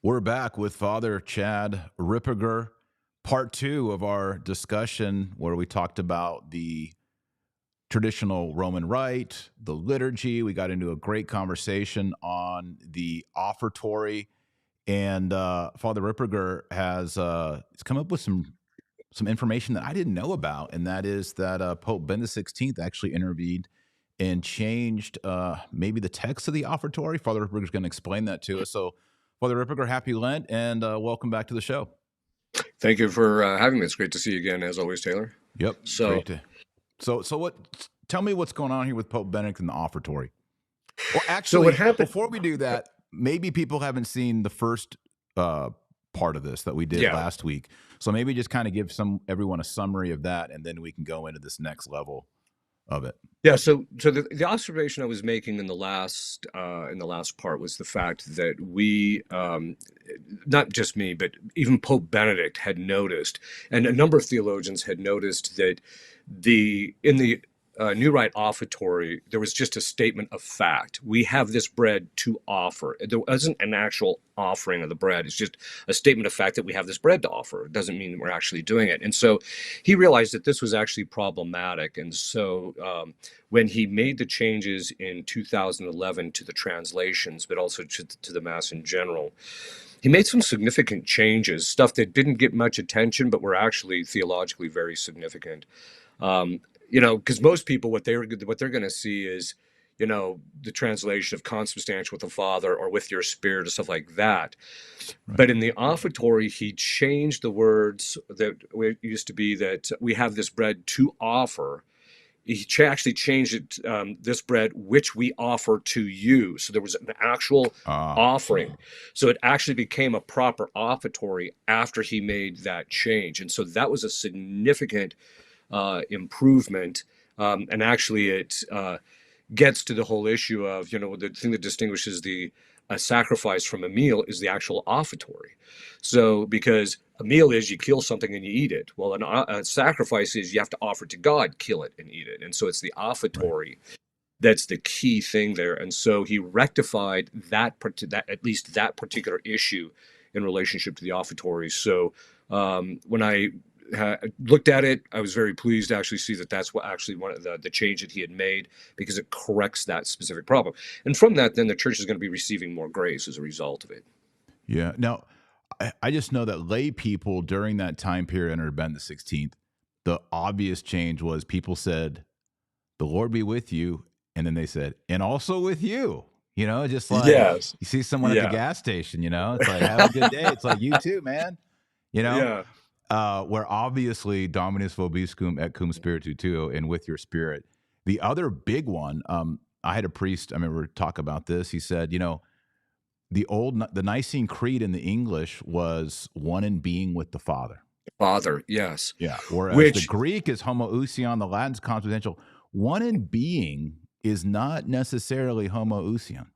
We're back with Father Chad Ripperger, part two of our discussion where we talked about the traditional Roman rite, the liturgy. We got into a great conversation on the offertory, and Father Ripperger has come up with some information that I didn't know about, and that is that Pope Benedict XVI actually intervened and changed maybe the text of the offertory. Father Ripperger is going to explain that to us. So, Father Ripperger, happy Lent, and welcome back to the show. Thank you for having me. It's great to see you again, as always, Taylor. Yep, great to. So what? Tell me what's going on here with Pope Benedict and the offertory. Well, actually, what happened? before we do that, maybe people haven't seen the first part of this that we did last week. So maybe just kind of give everyone a summary of that, and then we can go into this next level of it. Yeah. So the observation I was making in the last part was the fact that we, not just me, but even Pope Benedict had noticed, and a number of theologians had noticed that in the New Rite Offertory, there was just a statement of fact. We have this bread to offer. There wasn't an actual offering of the bread. It's just a statement of fact that we have this bread to offer. It doesn't mean that we're actually doing it. And so he realized that this was actually problematic. And so when he made the changes in 2011 to the translations, but also to the Mass in general, he made some significant changes, stuff that didn't get much attention, but were actually theologically very significant. Because most people, what they're going to see is, the translation of consubstantial with the Father or with your Spirit or stuff like that. Right. But in the offertory, he changed the words that used to be that we have this bread to offer. He actually changed it, this bread, which we offer to you. So there was an actual offering. So it actually became a proper offertory after he made that change. And so that was a significant improvement. And actually it gets to the whole issue of, the thing that distinguishes a sacrifice from a meal is the actual offertory. So because a meal is you kill something and you eat it. Well, a sacrifice is you have to offer to God, kill it and eat it. And so it's the offertory that's the key thing there. And so he rectified that at least that particular issue in relationship to the offertory. So when I looked at it, I was very pleased to actually see that that's what actually one of the change that he had made, because it corrects that specific problem. And from that, then the church is going to be receiving more grace as a result of it. Yeah. Now, I just know that lay people during that time period under Benedict XVI, the obvious change was people said, "The Lord be with you," and then they said, "And also with you." Just like you see someone at the gas station. It's like, "Have a good day." It's like, "You too, man." Where obviously Dominus vobiscum et cum spiritu tuo, and with your spirit. The other big one, I had a priest, I remember talk about this. He said, the Nicene Creed in the English was one in being with the Father. Father, yes. Yeah. Whereas the Greek is homoousion, the Latin's consubstantial. One in being is not necessarily homoousion.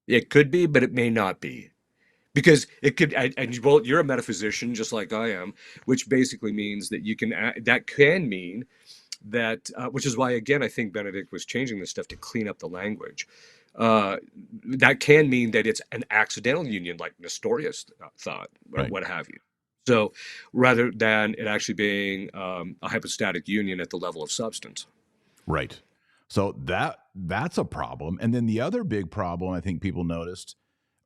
It could be, but it may not be. Because it could, and well, you're a metaphysician just like I am, which basically means that that can mean that, which is why, again, I think Benedict was changing this stuff to clean up the language. That can mean that it's an accidental union, like Nestorius thought, or what have you. So rather than it actually being a hypostatic union at the level of substance. Right. So that's a problem. And then the other big problem I think people noticed,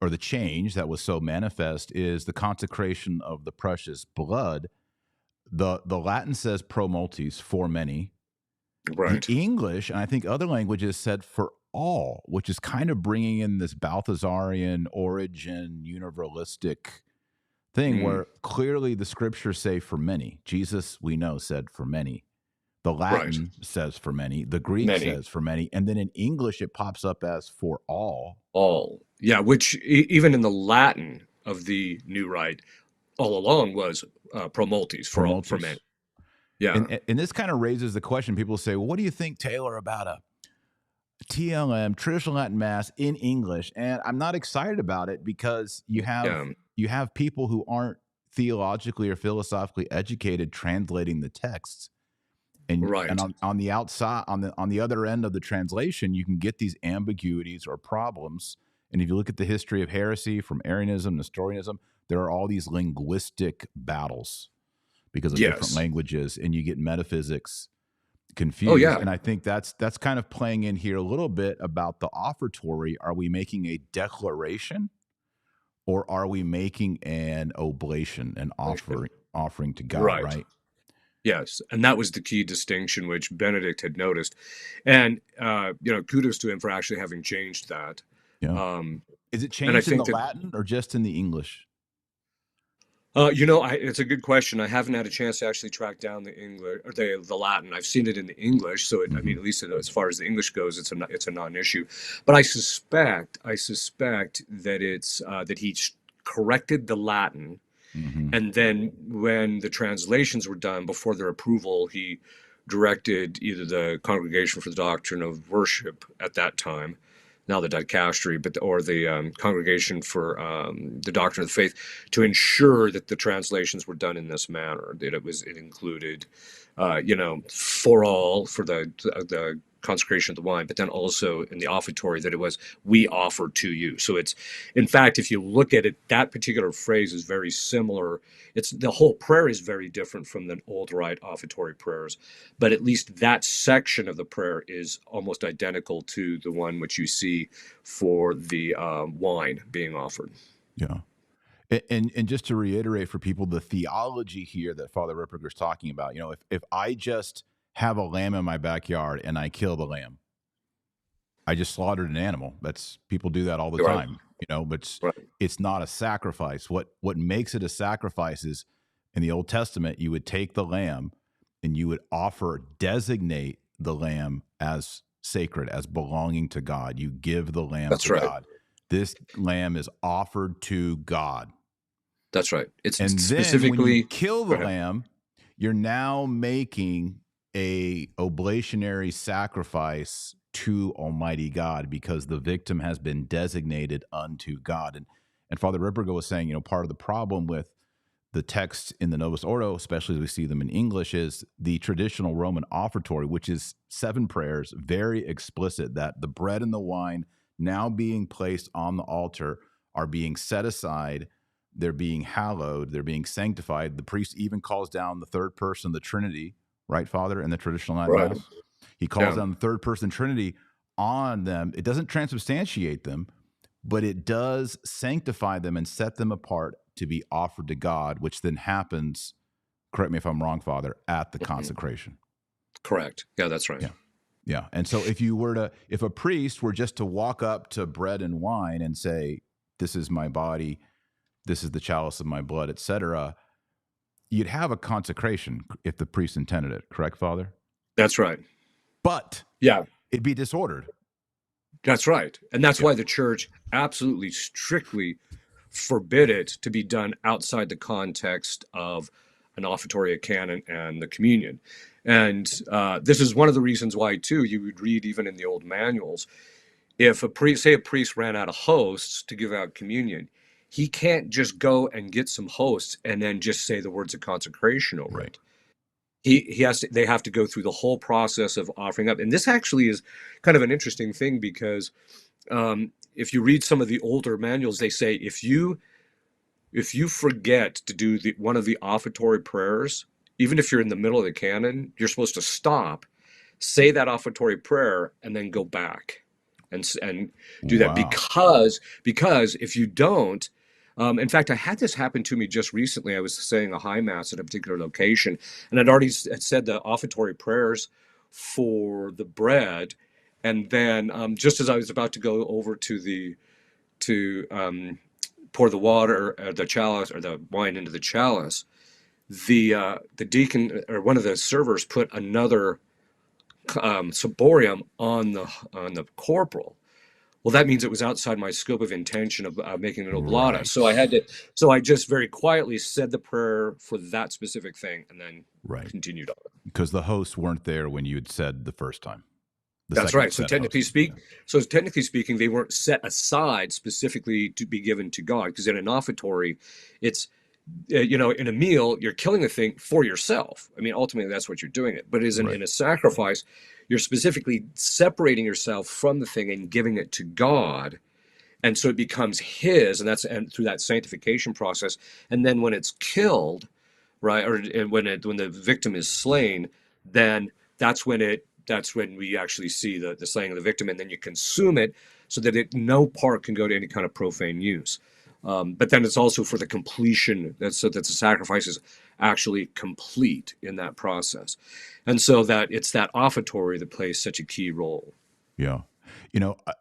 or the change that was so manifest, is the consecration of the precious blood. The Latin says pro multis, for many. Right. The English, and I think other languages, said for all, which is kind of bringing in this Balthasarian origin, universalistic thing, where clearly the scriptures say for many. Jesus, we know, said for many. The Latin says for many. The Greek says for many. And then in English, it pops up as for all. All. Yeah, which even in the Latin of the New Rite, all along was pro multis, for many. Yeah. And this kind of raises the question. People say, well, what do you think, Taylor, about a TLM, traditional Latin Mass in English? And I'm not excited about it because you have people who aren't theologically or philosophically educated translating the texts. And on the outside, on the other end of the translation, you can get these ambiguities or problems. And if you look at the history of heresy from Arianism, Nestorianism, there are all these linguistic battles because of different Yes. languages, and you get metaphysics Oh confused. yeah. And I think that's kind of playing in here a little bit about the offertory. Are we making a declaration, or are we making an oblation, an offering to God, Right. right? Yes, and that was the key distinction which Benedict had noticed, and kudos to him for actually having changed that. Yeah. Um, Is it and I changed in the think that Latin or just in the English? it's a good question. I haven't had a chance to actually track down the English or the Latin. I've seen it in the English, so I Mm-hmm. mean, at least as far as the English goes, it's a non-issue. But I suspect that it's that he corrected the Latin. Mm-hmm. And then when the translations were done before their approval, he directed either the Congregation for the Doctrine of Worship at that time, now the dicastery, or the Congregation for the Doctrine of the Faith, to ensure that the translations were done in this manner, that it included, for all, for the consecration of the wine, but then also in the offertory that it was, we offer to you. So it's, in fact, if you look at it, that particular phrase is very similar. It's the whole prayer is very different from the old rite offertory prayers, but at least that section of the prayer is almost identical to the one which you see for the wine being offered. Yeah. And just to reiterate for people, the theology here that Father Ripperger is talking about, if I just have a lamb in my backyard and I kill the lamb, I just slaughtered an animal. That's people do that all the Right, time, but right, it's not a sacrifice. What makes it a sacrifice is in the Old Testament, you would take the lamb and you would designate the lamb as sacred, as belonging to God. You give the lamb that's to right, God. This lamb is offered to God. that's right. It's And then when you specifically, kill go the ahead. lamb, you're now making a oblationary sacrifice to Almighty God because the victim has been designated unto God. And Father Ripperger was saying, part of the problem with the texts in the Novus Ordo, especially as we see them in English, is the traditional Roman offertory, which is 7 prayers, very explicit that the bread and the wine now being placed on the altar are being set aside. They're being hallowed. They're being sanctified. The priest even calls down the third person of the Trinity, right, Father, in the traditional Latin Right. Mass. He calls Yeah. down the third person Trinity on them. It doesn't transubstantiate them, but it does sanctify them and set them apart to be offered to God, which then happens, correct me if I'm wrong, Father, at the Mhm. consecration. Correct. Yeah, that's right. Yeah. Yeah. And so if a priest were just to walk up to bread and wine and say, this is my body, this is the chalice of my blood, etc., you'd have a consecration if the priest intended it, correct, Father? That's right. But Yeah, it'd be disordered. that's right. And that's Yeah. why the church absolutely strictly forbid it to be done outside the context of an offertory, a canon, and the communion. And this is one of the reasons why, too, you would read even in the old manuals, if a priest ran out of hosts to give out communion, he can't just go and get some hosts and then just say the words of consecration over Right. it. They have to go through the whole process of offering up. And this actually is kind of an interesting thing because if you read some of the older manuals, they say if you forget to do one of the offertory prayers, even if you're in the middle of the canon, you're supposed to stop, say that offertory prayer, and then go back and do that Wow. because if you don't, in fact, I had this happen to me just recently. I was saying a high mass at a particular location, and I'd already said the offertory prayers for the bread, and then just as I was about to go over to pour the water, the chalice, or the wine into the chalice, the deacon or one of the servers put another ciborium on the corporal. Well, that means it was outside my scope of intention of making an oblata. Right. So I just very quietly said the prayer for that specific thing and then Right. continued on. Because the hosts weren't there when you had said the first time. The That's second right. So set of technically hosts. speak, so technically speaking, they weren't set aside specifically to be given to God. Because in an offertory, it's in a meal, you're killing a thing for yourself. I mean, ultimately, that's what you're doing it. But Right. in a sacrifice, you're specifically separating yourself from the thing and giving it to God. and so it becomes his, and through that sanctification process. And then when it's killed, right, or when the victim is slain, then that's when we actually see the slaying of the victim, and then you consume it so that no part can go to any kind of profane use. But then it's also for the completion, so that the sacrifice is actually complete in that process, and so that it's that offertory that plays such a key role. Yeah.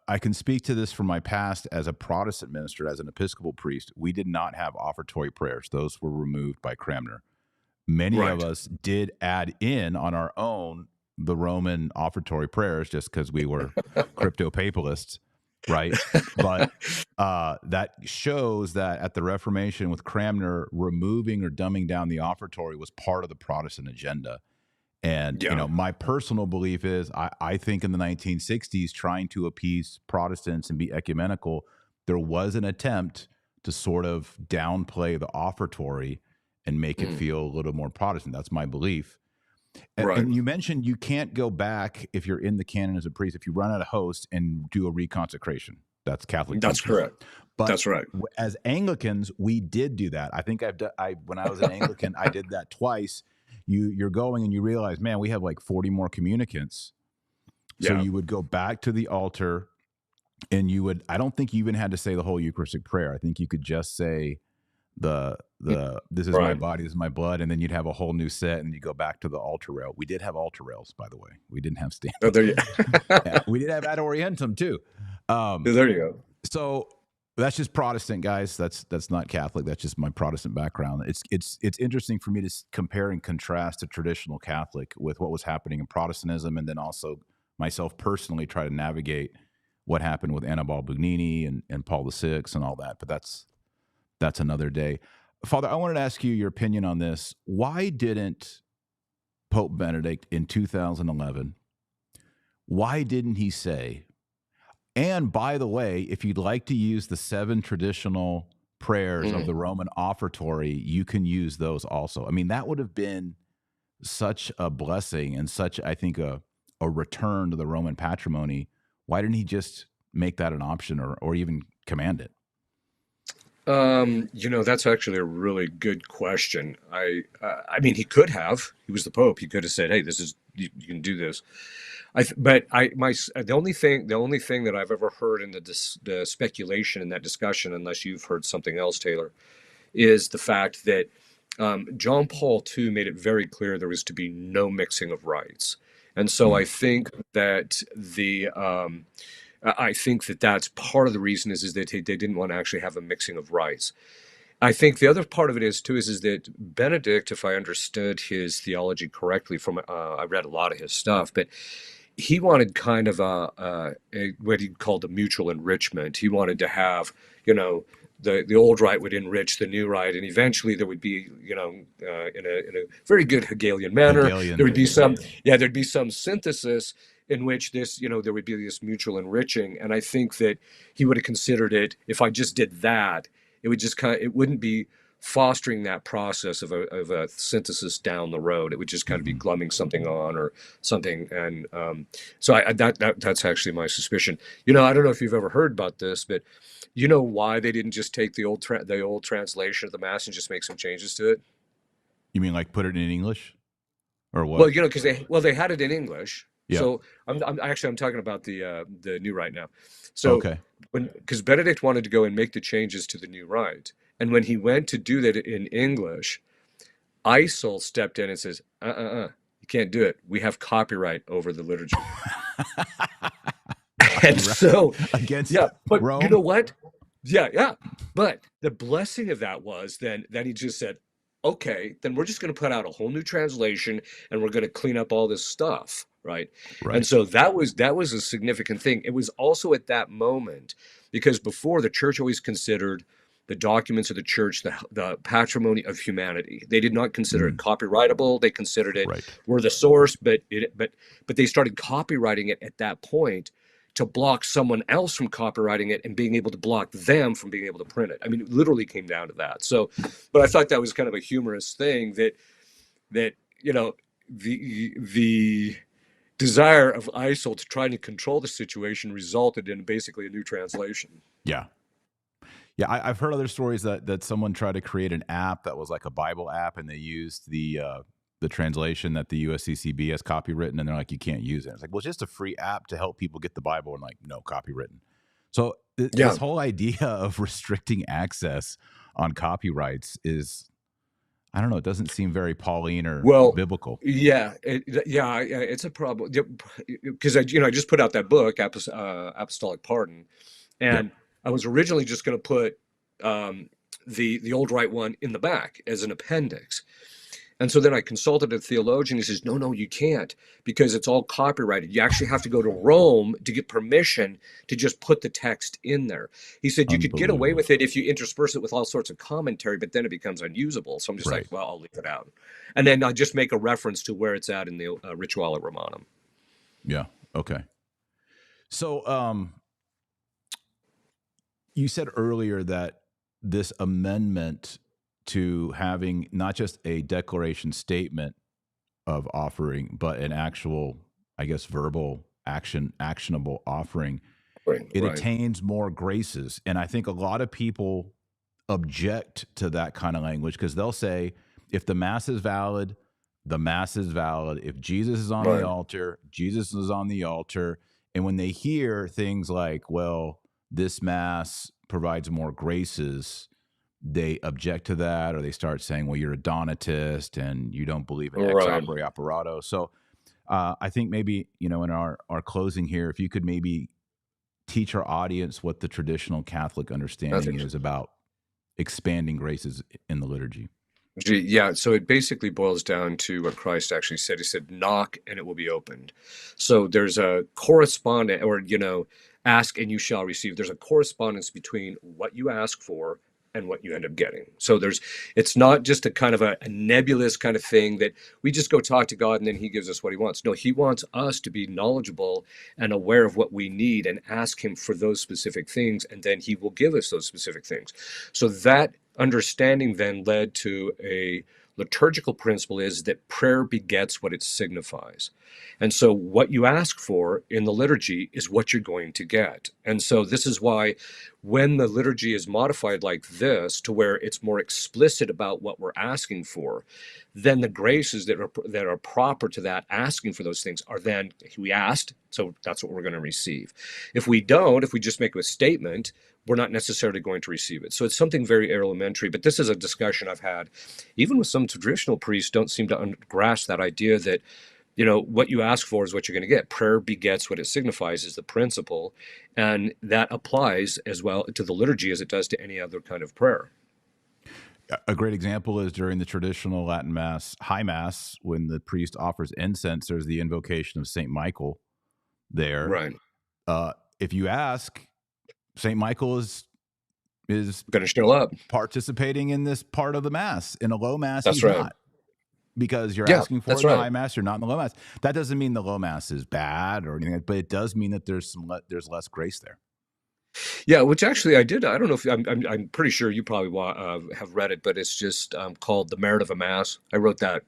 I can speak to this from my past as a Protestant minister, as an Episcopal priest. We did not have offertory prayers. Those were removed by Cranmer. Many of Right. us did add in on our own the Roman offertory prayers just because we were crypto papalists, right? But that shows that at the Reformation with Cranmer, removing or dumbing down the offertory was part of the Protestant agenda. And, Yeah. my personal belief is I think in the 1960s, trying to appease Protestants and be ecumenical, there was an attempt to sort of downplay the offertory and make it Mm. feel a little more Protestant. That's my belief. Right. And you mentioned you can't go back if you're in the canon as a priest, if you run out of host and do a reconsecration. That's Catholic That's teaching. correct. But That's right. as Anglicans, we did do that. I think when I was an Anglican, I did that twice. You're going and you realize, man, we have like 40 more communicants. So Yeah. you would go back to the altar and I don't think you even had to say the whole Eucharistic prayer. I think you could just say this is my Right. body, this is my blood, and then you'd have a whole new set and you go back to the altar rail. We did have altar rails, by the way. We didn't have Oh, standing. there you Yeah, we did have ad orientem too. there you go. So that's just Protestant, guys. That's not Catholic. That's just my Protestant background. It's interesting for me to compare and contrast a traditional Catholic with what was happening in Protestantism, and then also myself personally try to navigate what happened with Annibale Bugnini and Paul VI and all that. But that's another day. Father, I wanted to ask you your opinion on this. Why didn't Pope Benedict in 2011? Why didn't he say? And by the way, if you'd like to use the 7 traditional prayers of Mm. the Roman offertory, you can use those also. I mean, that would have been such a blessing and such, I think, a return to the Roman patrimony. Why didn't he just make that an option or even command it? That's actually a really good question. I mean, he could have. He was the Pope. He could have said, "Hey, this is you can do this." But the only thing that I've ever heard in the speculation in that discussion, unless you've heard something else, Taylor, is the fact that John Paul II made it very clear there was to be no mixing of rites, and so Mm, I think that that's part of the reason is that they didn't want to actually have a mixing of rites. I think the other part of it is too is that Benedict, if I understood his theology correctly, from I read a lot of his stuff, but he wanted kind of what he called a mutual enrichment. He wanted to have, the old rite would enrich the new rite, and eventually there would be, in a very good Hegelian manner, there Hegelian. would be some, yeah, there'd be some synthesis in which this, there would be this mutual enriching. And I think that he would have considered it, if I just did that, it would just it wouldn't be fostering that process of a synthesis down the road. It would just kind of be Mhm. glumming something on or something. And so that's actually my suspicion. I don't know if you've ever heard about this, but you know why they didn't just take the old translation of the Mass and just make some changes to it? You mean like put it in English or Well, what? because they had it in English. Yeah. So I'm talking about the new right now. So Okay. because Benedict wanted to go and make the changes to the new rite, and when he went to do that in English, ISIL stepped in and says, you can't do it. We have copyright over the liturgy. And so, Against yeah, but you Rome. know what? Yeah, yeah. But the blessing of that was then he just said, okay, then we're just going to put out a whole new translation and we're going to clean up all this stuff, right? And Right. so that was a significant thing. It was also at that moment because before the church always considered the documents of the church the patrimony of humanity. They did not consider it Mm, copyrightable. They considered it right. were the source, but they started copywriting it at that point to block someone else from copywriting it and being able to block them from being able to print it. I mean, it literally came down to that. So, but I thought that was kind of a humorous thing that the desire of ISIL to try to control the situation resulted in basically a new translation. Yeah. Yeah, I've heard other stories that someone tried to create an app that was like a Bible app, and they used the translation that the USCCB has copywritten, and they're like, you can't use it. It's like, well, it's just a free app to help people get the Bible, and like, no, copywritten. So Yeah. this whole idea of restricting access on copyrights is, I don't know, it doesn't seem very Pauline or Well, biblical. yeah, it's a problem because I just put out that book, Apostolic Pardon, Yep. and I was originally just going to put the old right one in the back as an appendix. And so then I consulted a theologian. He says, no, you can't, because it's all copyrighted. You actually have to go to Rome to get permission to just put the text in there. He said you could get away Unbelievable. with it if you intersperse it with all sorts of commentary, but then it becomes unusable. So I'm just Right. like, well, I'll leave it out. And then I just make a reference to where it's at in the Rituale Romanum. Yeah. Okay. So you said earlier that this amendment to having not just a declaration statement of offering, but an actual, I guess, verbal actionable offering, it Right. attains more graces. And I think a lot of people object to that kind of language because they'll say, if the mass is valid, the mass is valid. If Jesus is on the Right. altar, Jesus is on the altar. And when they hear things like, well, this mass provides more graces, they object to that, or they start saying, well, you're a Donatist and you don't believe in ex Right. opere operato. So I think maybe, in our closing here, if you could maybe teach our audience what the traditional Catholic I understanding think so. is about expanding graces in the liturgy. Yeah, so it basically boils down to what Christ actually said. He said, knock and it will be opened. So there's a correspondent, or, ask and you shall receive. There's a correspondence between what you ask for and what you end up getting. So it's not just a kind of a nebulous kind of thing that we just go talk to God and then he gives us what he wants. No, he wants us to be knowledgeable and aware of what we need and ask him for those specific things, and then he will give us those specific things. So that understanding then led to a liturgical principle is that prayer begets what it signifies. And so what you ask for in the liturgy is what you're going to get. And so this is why when the liturgy is modified like this to where it's more explicit about what we're asking for, then the graces that are proper to that asking for those things are then we asked, so that's what we're going to receive. If we don't, if we just make a statement, we're not necessarily going to receive it. So it's something very elementary, but this is a discussion I've had even with some traditional priests don't seem to grasp that idea that, what you ask for is what you're going to get. Prayer begets what it signifies is the principle, and that applies as well to the liturgy as it does to any other kind of prayer. A great example is during the traditional Latin Mass, High Mass, when the priest offers incense, there's the invocation of St. Michael there. Right. If you ask, St. Michael is Going to show up. participating in this part of the Mass. In a low Mass, That's he's right. not. Because you're Yeah, asking for it that's in the right. High Mass, you're not in the Low Mass. That doesn't mean the Low Mass is bad or anything, but it does mean that there's less grace there. Yeah, which actually I did. I don't know if I'm pretty sure you probably have read it, but it's just called The Merit of a Mass. I wrote that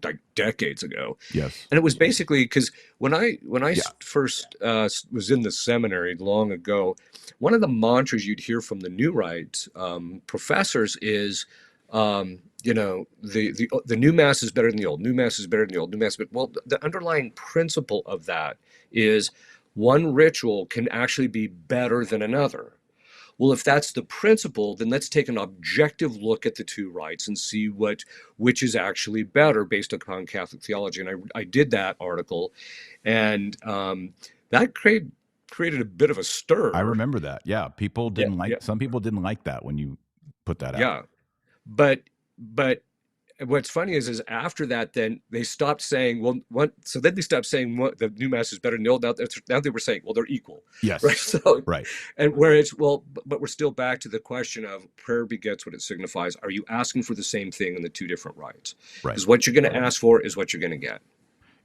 like decades ago. Yes. And it was basically because when I Yeah. first was in the seminary long ago, one of the mantras you'd hear from the New Rite professors is, the new Mass is better than the old. New Mass is better than the old. New Mass, but well, the underlying principle of that is one ritual can actually be better than another. Well, if that's the principle, then let's take an objective look at the two rites and see which is actually better based upon Catholic theology. And I did that article, and that created a bit of a stir. I remember that. Yeah. People Yeah, didn't yeah, some people didn't like that when you put that out. yeah. But what's funny is after that, then they stopped saying, well, what? So then they stopped saying what the new Mass is better than the old. Now they were saying, well, they're equal, right? Yes. So, Right. and where it's but we're still back to the question of prayer begets what it signifies. Are you asking for the same thing in the two different rites? Right. Because what you're going to ask for is what you're going to get.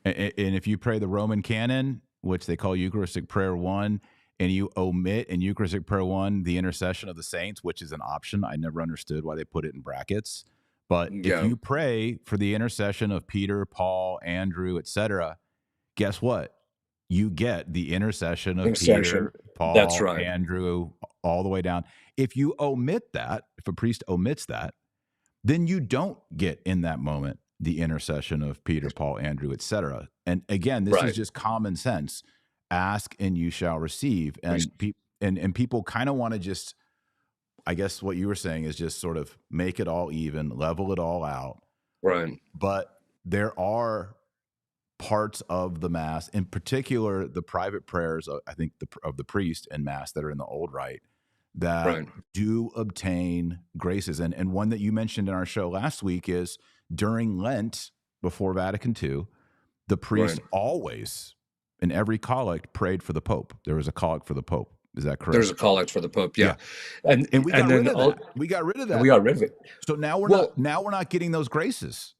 And if you pray the Roman canon, which they call Eucharistic Prayer 1, and you omit in Eucharistic Prayer 1 the intercession of the saints, which is an option. I never understood why they put it in brackets. But if Yeah. you pray for the intercession of Peter, Paul, Andrew, etc., guess what? You get the intercession of Intercession. Peter, That's Paul, right. Andrew, all the way down. If you omit that, if a priest omits that, then you don't get in that moment the intercession of Peter, Paul, Andrew, etc. And again, this is Right. just common sense. Ask and you shall receive. And and people kind of want to just, I guess what you were saying is just sort of make it all even, level it all out. Right. But there are parts of the mass, in particular the private prayers, I think of the priest in mass that are in the old rite, that Right. do obtain graces. And one that you mentioned in our show last week is during Lent before Vatican II, the priest Right. always in every collect prayed for the Pope. There was a collect for the Pope. Is that There's a correct? collect for the Pope. Yeah. Yeah. And we And got rid then of that. We got rid of we that. got rid of it. So now Well, we're not getting those graces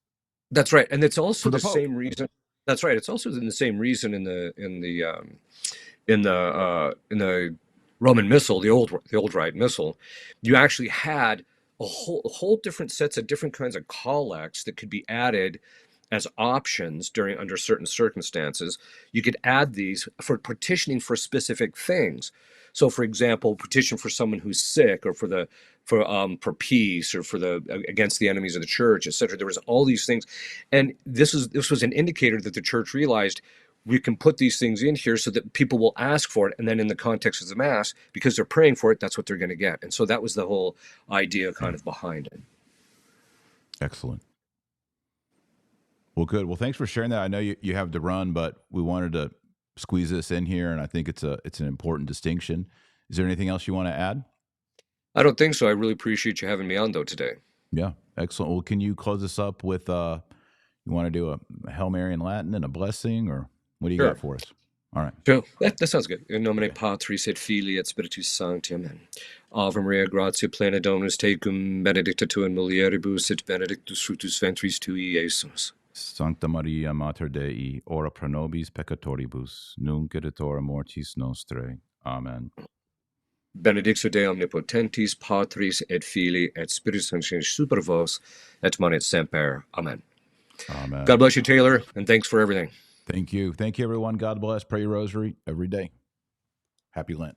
that's right. And it's also for the the Pope. same reason. That's right. It's also the same reason in the Roman Missal, the old Rite Missal, you actually had a whole different sets of different kinds of collects that could be added as options under certain circumstances. You could add these for petitioning for specific things. So, for example, petition for someone who's sick, or for peace, or against the enemies of the church, etc. There was all these things, and this was an indicator that the church realized we can put these things in here so that people will ask for it, and then in the context of the mass, because they're praying for it, that's what they're going to get. And so that was the whole idea kind of behind it. Excellent. Well, good. Well, thanks for sharing that. I know you have to run, but we wanted to squeeze this in here, and I think it's an important distinction. Is there anything else you want to add? I don't think so. I really appreciate you having me on, though, today. Yeah, excellent. Well, can you close us up with you want to do a Hail Mary in Latin and a blessing, or what do you Sure. got for us? All right. Sure. That sounds good. In nomine Okay. Patris et Filii et Spiritus Sancti. Amen. Ave Maria, gratia plena Dominus tecum, benedicta tu in mulieribus, et benedictus fructus ventris tui, Iesus. Sancta Maria, Mater Dei, ora pro nobis peccatoribus, nunc et at hora mortis nostrae. Amen. Benedictio Dei omnipotentis, Patris et Filii et Spiritus Sancti super vos, et manet semper. Amen. Amen. God bless you, Taylor, and thanks for everything. Thank you. Thank you, everyone. God bless. Pray your rosary every day. Happy Lent.